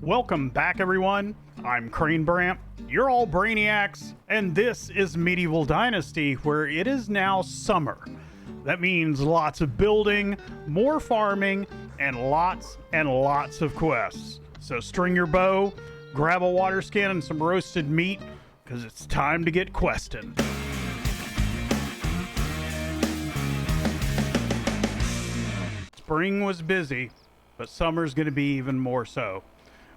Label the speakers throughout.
Speaker 1: Welcome back, everyone. I'm Crane Bramp, you're all brainiacs, and this is Medieval Dynasty, where it is now summer. That means lots of building, more farming, and lots of quests. So string your bow, grab a water skin and some roasted meat, because it's time to get questing. Spring was busy, but summer's going to be even more so.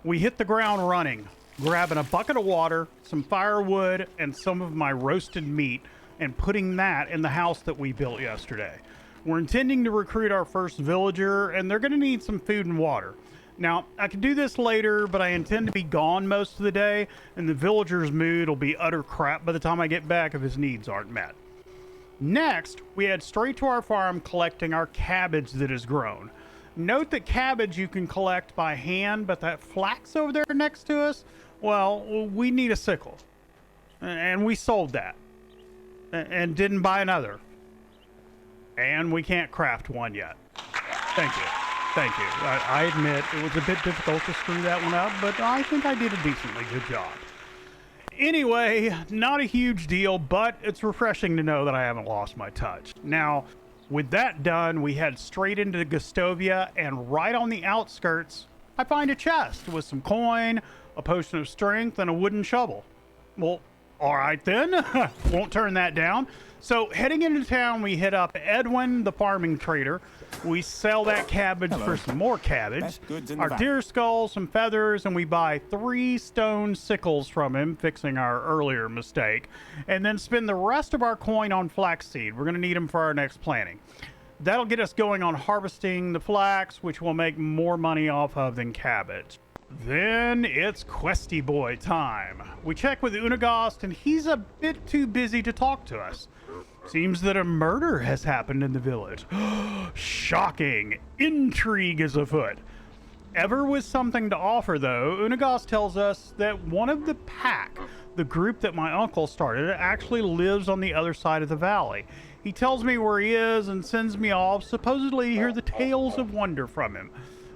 Speaker 1: We hit the ground running, grabbing a bucket of water, some firewood, and some of my roasted meat, and putting that in the house that we built yesterday. We're intending to recruit our first villager, and they're going to need some food and water. Now, I can do this later, but I intend to be gone most of the day, and the villager's mood will be utter crap by the time I get back if his needs aren't met. Next, we head straight to our farm collecting our cabbage that has grown. Note that cabbage you can collect by hand, but that flax over there next to us, well, we need a sickle. And we sold that. And didn't buy another. And we can't craft one yet. Thank you. Thank you. I admit it was a bit difficult to screw that one up, but I think I did a decently good job. Anyway, not a huge deal, but it's refreshing to know that I haven't lost my touch. Now, with that done, we head straight into Gustovia, and right on the outskirts, I find a chest with some coin, a potion of strength, and a wooden shovel. Well, all right then, won't turn that down. So heading into town, we hit up Edwin, the farming trader. We sell that cabbage for some more cabbage, our deer skull, some feathers, and we buy 3 stone sickles from him, fixing our earlier mistake, and then spend the rest of our coin on flaxseed. We're going to need them for our next planting. That'll get us going on harvesting the flax, which we'll make more money off of than cabbage. Then it's Questy Boy time. We check with Unagast, and he's a bit too busy to talk to us. Seems that a murder has happened in the village. Shocking. Intrigue is afoot. Ever with something to offer, though, Unagast tells us that one of the pack, the group that my uncle started, actually lives on the other side of the valley. He tells me where he is and sends me off, supposedly to hear the tales of wonder from him.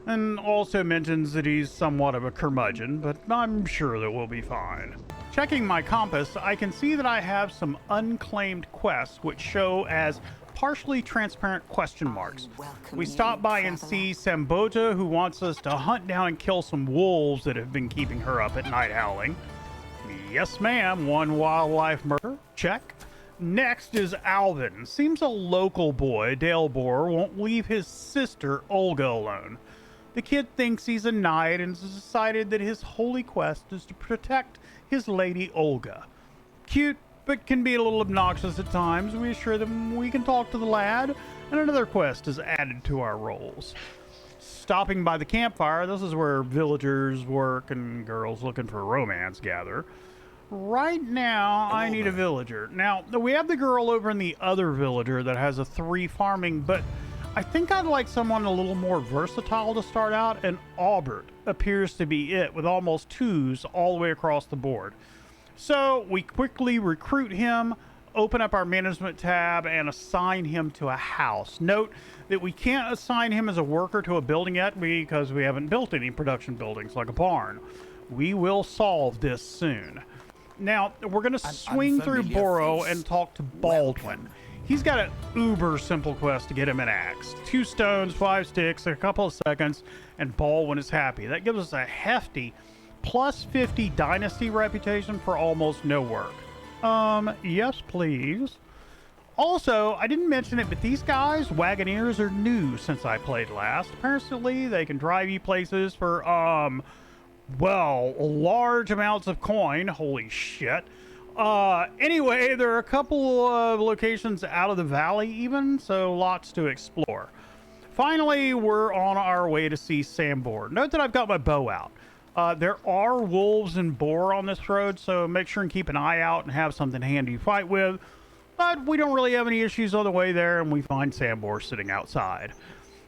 Speaker 1: And also mentions that he's somewhat of a curmudgeon, but I'm sure that we'll be fine. Checking my compass, I can see that I have some unclaimed quests which show as partially transparent question marks. We stop by and see Sambota, who wants us to hunt down and kill some wolves that have been keeping her up at night howling. Yes, ma'am. 1 wildlife murder. Check. Next is Alvin. Seems a local boy, Dalebor, won't leave his sister, Olga, alone. The kid thinks he's a knight and has decided that his holy quest is to protect his lady Olga. Cute, but can be a little obnoxious at times. We assure them we can talk to the lad, and another quest is added to our rolls. Stopping by the campfire, this is where villagers work and girls looking for romance gather. Right now, I need a villager. Now, we have the girl over in the other villager that has a 3 farming, but I think I'd like someone a little more versatile to start out, and Aubert appears to be it, with almost 2s all the way across the board. So we quickly recruit him, open up our management tab, and assign him to a house. Note that we can't assign him as a worker to a building yet because we haven't built any production buildings like a barn. We will solve this soon. Now, we're going to swing through Boro and talk to Baldwin. He's got an uber simple quest to get him an axe. 2 stones, 5 sticks, a couple of seconds, and Baldwin is happy. That gives us a hefty plus 50 dynasty reputation for almost no work. Yes, please. Also, I didn't mention it, but these guys, Wagoneers, are new since I played last. Apparently, they can drive you places for, well, large amounts of coin. Holy shit. Anyway, there are a couple of locations out of the valley even, so lots to explore. Finally, we're on our way to see Sambor. Note that I've got my bow out. There are wolves and boar on this road, so make sure and keep an eye out and have something handy to fight with. But we don't really have any issues on the way there, and we find Sambor sitting outside.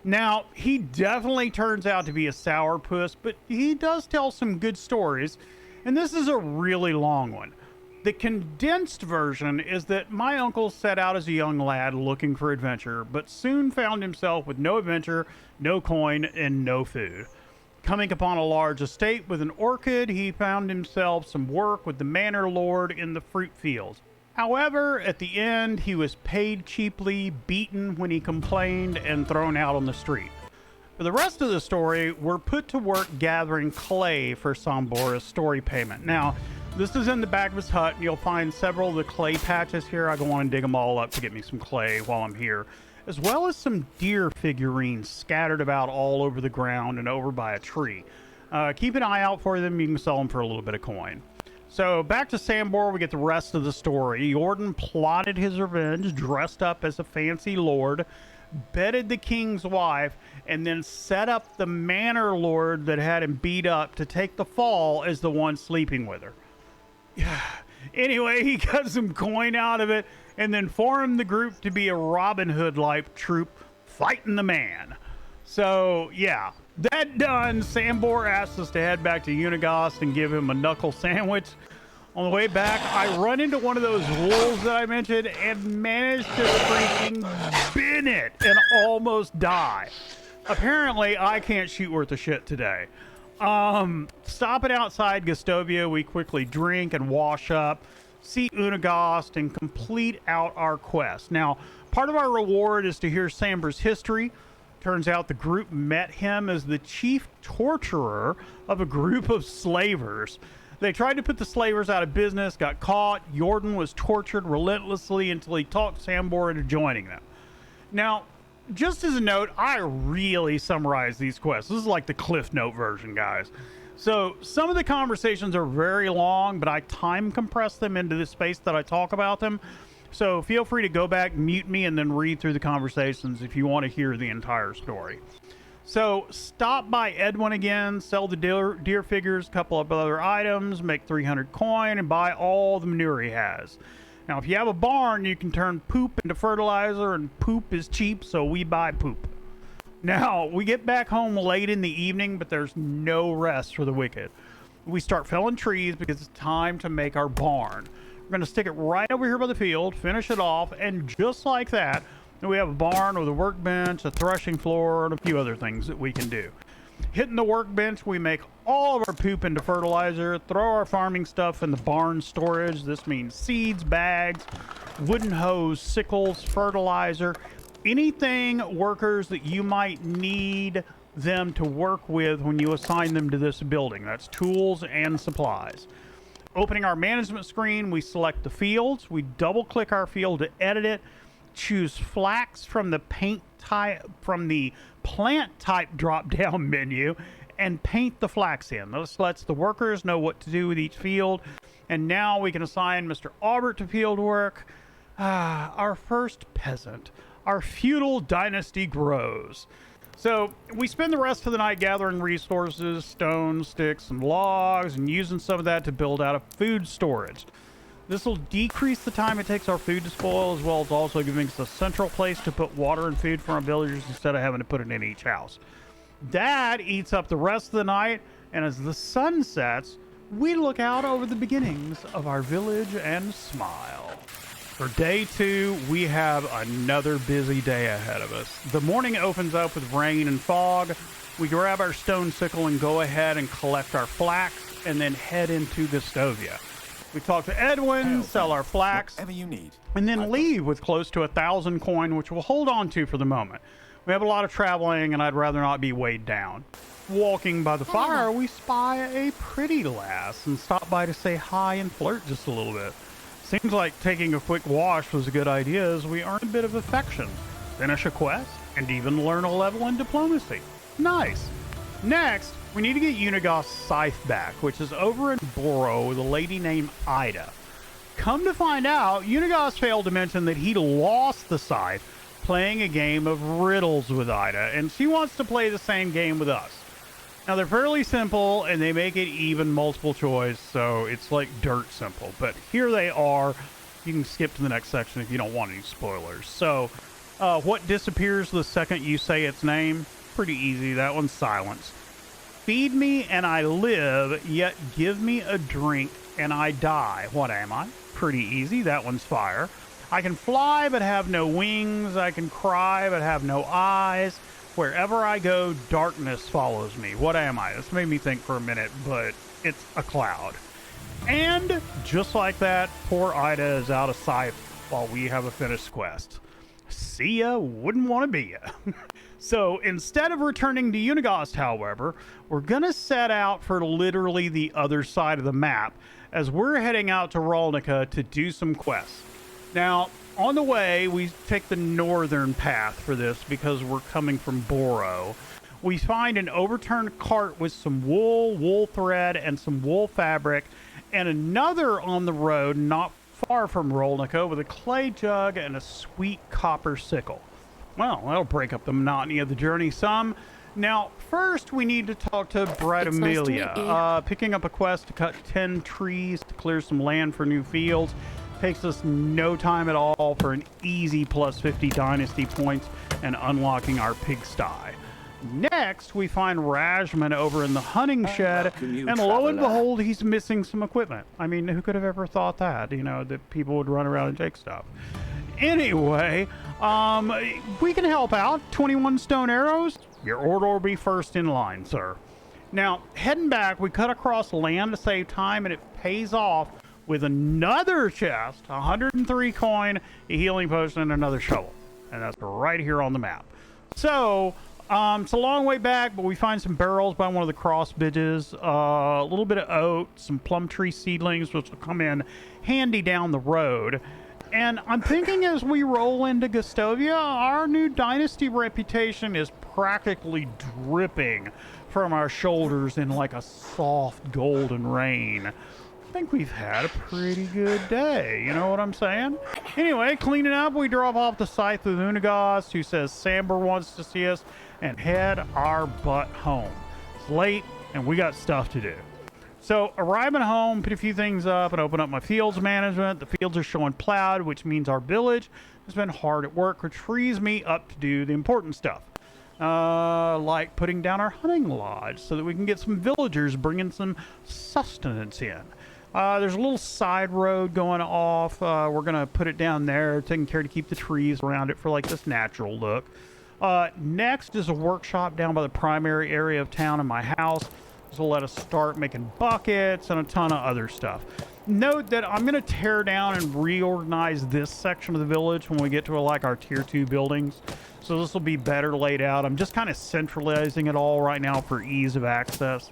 Speaker 1: Now, he definitely turns out to be a sourpuss, but he does tell some good stories, and this is a really long one. The condensed version is that my uncle set out as a young lad looking for adventure, but soon found himself with no adventure, no coin, and no food. Coming upon a large estate with an orchard, he found himself some work with the manor lord in the fruit fields. However, at the end, he was paid cheaply, beaten when he complained, and thrown out on the street. For the rest of the story, we're put to work gathering clay for Sambora's story payment. Now, this is in the back of his hut, and you'll find several of the clay patches here. I go on and dig them all up to get me some clay while I'm here, as well as some deer figurines scattered about all over the ground and over by a tree. Keep an eye out for them. You can sell them for a little bit of coin. So back to Sambor, we get the rest of the story. Jordan plotted his revenge, dressed up as a fancy lord, bedded the king's wife, and then set up the manor lord that had him beat up to take the fall as the one sleeping with her. Anyway, he got some coin out of it and then formed the group to be a Robin Hood-like troop fighting the man. So, yeah, that done, Sambor asked us to head back to Unigast and give him a knuckle sandwich. On the way back, I run into one of those wolves that I mentioned and managed to freaking bin it and almost die. Apparently, I can't shoot worth a shit today. Stopping outside Gustovia, we quickly drink and wash up, see Unigast, and complete out our quest. Now, part of our reward is to hear Sambor's history. Turns out the group met him as the chief torturer of a group of slavers. They tried to put the slavers out of business, got caught. Jordan was tortured relentlessly until he talked Sambor into joining them. Now, just as a note, I really summarized these quests. This is like the Cliff Note version, guys. So some of the conversations are very long, but I time compress them into the space that I talk about them. So feel free to go back, mute me, and then read through the conversations if you want to hear the entire story. So stop by Edwin again, sell the deer figures, a couple of other items, make 300 coin, and buy all the manure he has. Now, if you have a barn, you can turn poop into fertilizer, and poop is cheap, so we buy poop. Now, we get back home late in the evening, but there's no rest for the wicked. We start felling trees because it's time to make our barn. We're going to stick it right over here by the field, finish it off, and just like that, we have a barn with a workbench, a threshing floor, and a few other things that we can do. Hitting the workbench, we make all of our poop into fertilizer, throw our farming stuff in the barn storage. This means seeds, bags, wooden hoes, sickles, fertilizer, anything, workers, that you might need them to work with when you assign them to this building. That's tools and supplies. Opening our management screen, we select the fields. We double click our field to edit it. Choose flax from the plant type drop down menu and paint the flax in. This lets the workers know what to do with each field. And now we can assign Mr. Aubert to field work. Our first peasant. Our feudal dynasty grows. So we spend the rest of the night gathering resources, stones, sticks, and logs, and using some of that to build out a food storage. This will decrease the time it takes our food to spoil, as well as also giving us a central place to put water and food for our villagers instead of having to put it in each house. That eats up the rest of the night, and as the sun sets, we look out over the beginnings of our village and smile. For day 2, we have another busy day ahead of us. The morning opens up with rain and fog. We grab our stone sickle and go ahead and collect our flax, and then head into Gustovia. We talk to Edwin, sell our flax,
Speaker 2: whatever you need,
Speaker 1: and then leave with close to 1,000 coin, which we'll hold on to for the moment. We have a lot of traveling, and I'd rather not be weighed down. Walking by the fire, we spy a pretty lass and stop by to say hi and flirt just a little bit. Seems like taking a quick wash was a good idea, as we earn a bit of affection, finish a quest, and even learn a level in diplomacy. Nice. Next, we need to get Unigast's scythe back, which is over in Boro with a lady named Ida. Come to find out, Unigast failed to mention that he lost the scythe playing a game of riddles with Ida, and she wants to play the same game with us. Now, they're fairly simple, and they make it even multiple choice, so it's like dirt simple. But here they are. You can skip to the next section if you don't want any spoilers. So, what disappears the second you say its name? Pretty easy. That one's silence. Feed me and I live, yet give me a drink and I die. What am I? Pretty easy. That one's fire. I can fly but have no wings. I can cry but have no eyes. Wherever I go, darkness follows me. What am I? This made me think for a minute, but it's a cloud. And just like that, poor Ida is out of sight while we have a finished quest. See ya, wouldn't want to be ya. So instead of returning to Unigast, however, we're going to set out for literally the other side of the map as we're heading out to Rolnica to do some quests. Now, on the way, we take the northern path for this because we're coming from Boro. We find an overturned cart with some wool, wool thread, and some wool fabric, and another on the road not far from Rolnica with a clay jug and a sweet copper sickle. Well, that'll break up the monotony of the journey some. Now, first we need to talk to Brett Amelia. Picking up a quest to cut 10 trees to clear some land for new fields. Takes us no time at all for an easy plus 50 dynasty points and unlocking our pigsty. Next, we find Rajman over in the hunting shed, and lo and behold, he's missing some equipment. I mean, who could have ever thought that, you know, that people would run around and take stuff? Anyway, we can help out. 21 stone arrows. Your order will be first in line, sir. Now, heading back, we cut across land to save time, and it pays off with another chest, 103 coin, a healing potion, and another shovel. And that's right here on the map. So, it's a long way back, but we find some barrels by one of the cross bridges, a little bit of oat, some plum tree seedlings, which will come in handy down the road. And I'm thinking as we roll into Gustovia, our new dynasty reputation is practically dripping from our shoulders in like a soft golden rain. I think we've had a pretty good day, you know what I'm saying? Anyway, cleaning up, we drop off the scythe with Unigast, who says Samber wants to see us, and head our butt home. It's late, and we got stuff to do. So, arriving home, pick a few things up, and open up my fields management. The fields are showing plowed, which means our village has been hard at work, which frees me up to do the important stuff. Like putting down our hunting lodge so that we can get some villagers bringing some sustenance in. There's a little side road going off. We're going to put it down there, taking care to keep the trees around it for like this natural look. Next is a workshop down by the primary area of town in my house. This will let us start making buckets and a ton of other stuff. Note that I'm going to tear down and reorganize this section of the village when we get to like our tier 2 buildings. So this will be better laid out. I'm just kind of centralizing it all right now for ease of access.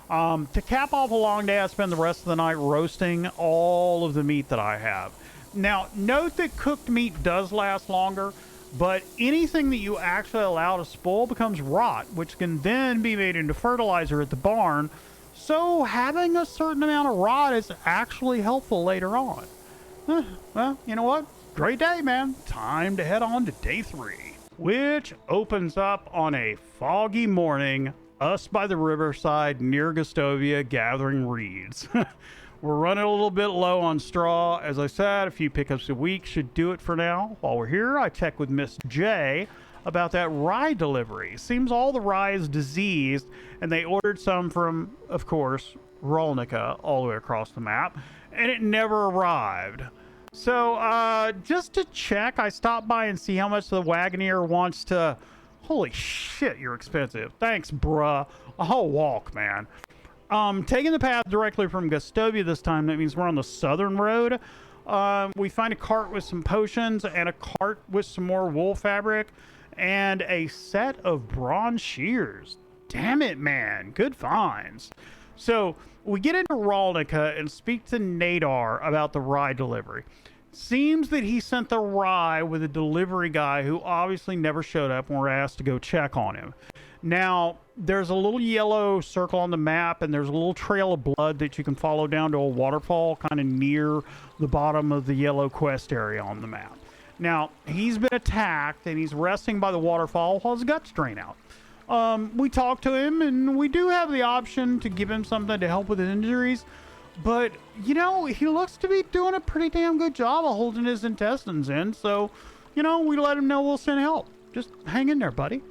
Speaker 1: To cap off a long day, I spend the rest of the night roasting all of the meat that I have. Now, note that cooked meat does last longer, but anything that you actually allow to spoil becomes rot, which can then be made into fertilizer at the barn. So having a certain amount of rot is actually helpful later on. Well, you know what? Great day, man. Time to head on to day 3, which opens up on a foggy morning, us by the riverside near Gustovia gathering reeds. We're running a little bit low on straw. As I said, a few pickups a week should do it for now. While we're here, I check with Miss J about that rye delivery. Seems all the rye is diseased, and they ordered some from, of course, Rolnica all the way across the map, and it never arrived. So, just to check, I stopped by and see how much the Wagoneer wants to... Holy shit, you're expensive. Thanks, bruh. I'll walk, man. Taking the path directly from Gustovia this time, that means we're on the southern road. We find a cart with some potions and a cart with some more wool fabric and a set of bronze shears. Damn it, man. Good finds. So we get into Rolnica and speak to Nadar about the rye delivery. Seems that he sent the rye with a delivery guy who obviously never showed up when we're asked to go check on him. Now, there's a little yellow circle on the map, and there's a little trail of blood that you can follow down to a waterfall kind of near the bottom of the yellow quest area on the map. Now, he's been attacked, and he's resting by the waterfall while his guts drain out. We talked to him, and we do have the option to give him something to help with his injuries, but, you know, he looks to be doing a pretty damn good job of holding his intestines in, so, you know, we let him know we'll send help. Just hang in there, buddy.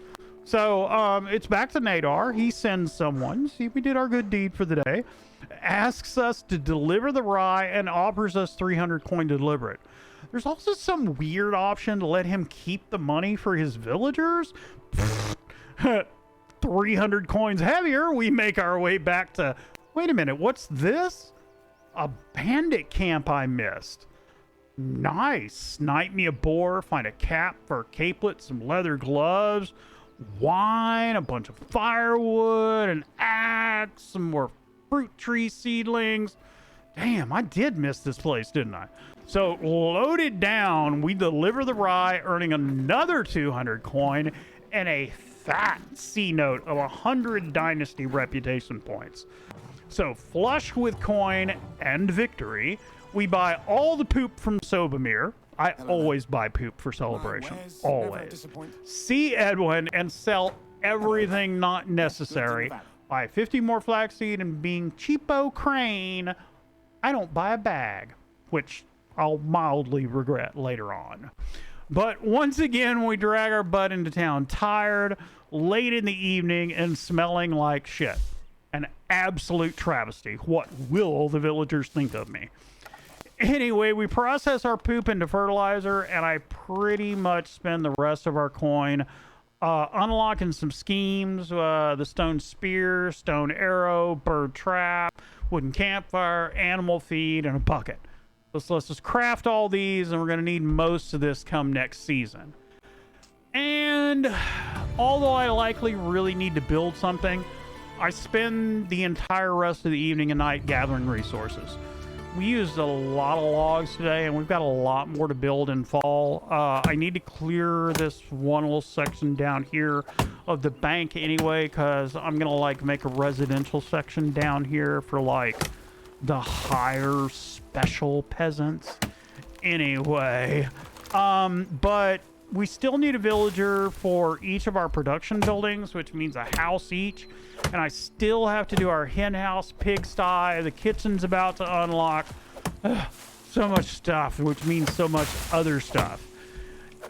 Speaker 1: So, it's back to Nadar. He sends someone. See, we did our good deed for the day. Asks us to deliver the rye and offers us 300 coin to deliver it. There's also some weird option to let him keep the money for his villagers. 300 coins heavier, we make our way back to, wait a minute, what's this? A bandit camp I missed. Nice. Snipe me a boar, find a cap for a capelet, some leather gloves, wine, a bunch of firewood, an axe, some more fruit tree seedlings. Damn, I did miss this place, didn't I? So loaded down, we deliver the rye, earning another 200 coin and a fat C note of 100 dynasty reputation points. So flush with coin and victory, we buy all the poop from Sobamir. I always buy poop for celebration. Always. See Edwin and sell everything not necessary. Buy 50 more flaxseed, and being cheapo crane, I don't buy a bag, which I'll mildly regret later on. But once again, we drag our butt into town tired, late in the evening, and smelling like shit. An absolute travesty. What will the villagers think of me? Anyway, we process our poop into fertilizer, and I pretty much spend the rest of our coin unlocking some schemes, the stone spear, stone arrow, bird trap, wooden campfire, animal feed, and a bucket. Let's just craft all these, and we're going to need most of this come next season. And although I likely really need to build something, I spend the entire rest of the evening and night gathering resources. We used a lot of logs today, and we've got a lot more to build in fall. I need to clear this one little section down here of the bank anyway, because I'm gonna like make a residential section down here for like the higher special peasants. Anyway, but we still need a villager for each of our production buildings, which means a house each. And I still have to do our hen house, pigsty, the kitchen's about to unlock. So much stuff, which means so much other stuff.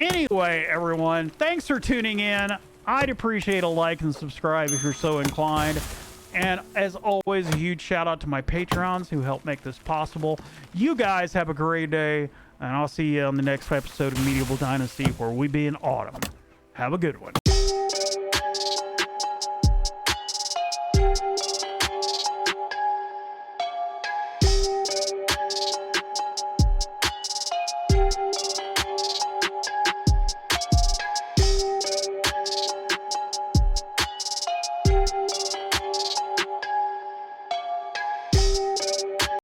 Speaker 1: Anyway, everyone, thanks for tuning in. I'd appreciate a like and subscribe if you're so inclined. And as always, a huge shout out to my Patrons who help make this possible. You guys have a great day, and I'll see you on the next episode of Medieval Dynasty, where we be in autumn. Have a good one.